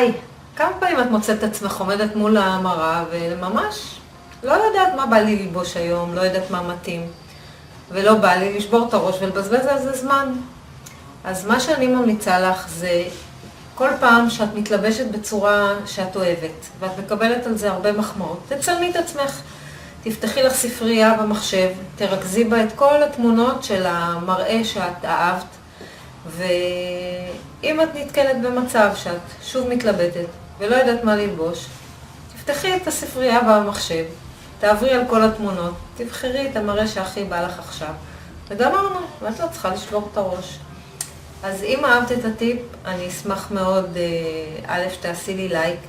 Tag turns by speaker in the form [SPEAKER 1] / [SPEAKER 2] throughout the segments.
[SPEAKER 1] היי, כמה פעמים את מוצאת את עצמך עומדת מול המראה וממש לא יודעת מה בא לי ללבוש היום, לא יודעת מה מתאים, ולא בא לי לשבור את הראש ולבזבז על זה זמן. אז מה שאני ממליצה לך זה כל פעם שאת מתלבשת בצורה שאת אוהבת ואת מקבלת על זה הרבה מחמאות, תצלמי את עצמך. תפתחי לך ספרייה במחשב, תרכזי בה את כל התמונות של המראה שאת אהבת, ואם את נתקלת במצב שאת שוב מתלבטת ולא יודעת מה ללבוש, תפתחי את הספרייה במחשב, תעברי על כל התמונות, תבחרי את המראה שהכי בא לך עכשיו, וגמרנו, ואת לא צריכה לשבור את הראש. אז אם אהבת את הטיפ, אני אשמח מאוד, א', שתעשי לי לייק,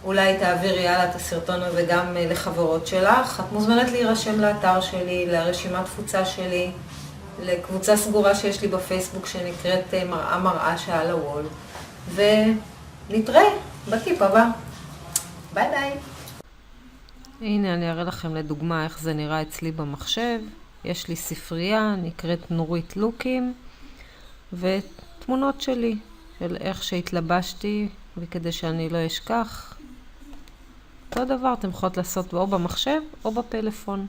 [SPEAKER 1] אולי תעבירי הלאה את הסרטון הזה גם לחברות שלך. את מוזמנת להירשם לאתר שלי, לרשימת תפוצה שלי, לקבוצה סגורה שיש לי בפייסבוק שנקראת מראה שעל הוול, ונתראה בטיפ הבא. ביי ביי. הנה אני אראה לכם לדוגמה איך זה נראה אצלי במחשב. יש לי ספרייה, נקראת נורית לוקים, ותמונות שלי, של איך שהתלבשתי, וכדי שאני לא אשכח. אותו דבר אתם יכולות לעשות או במחשב או בפלאפון.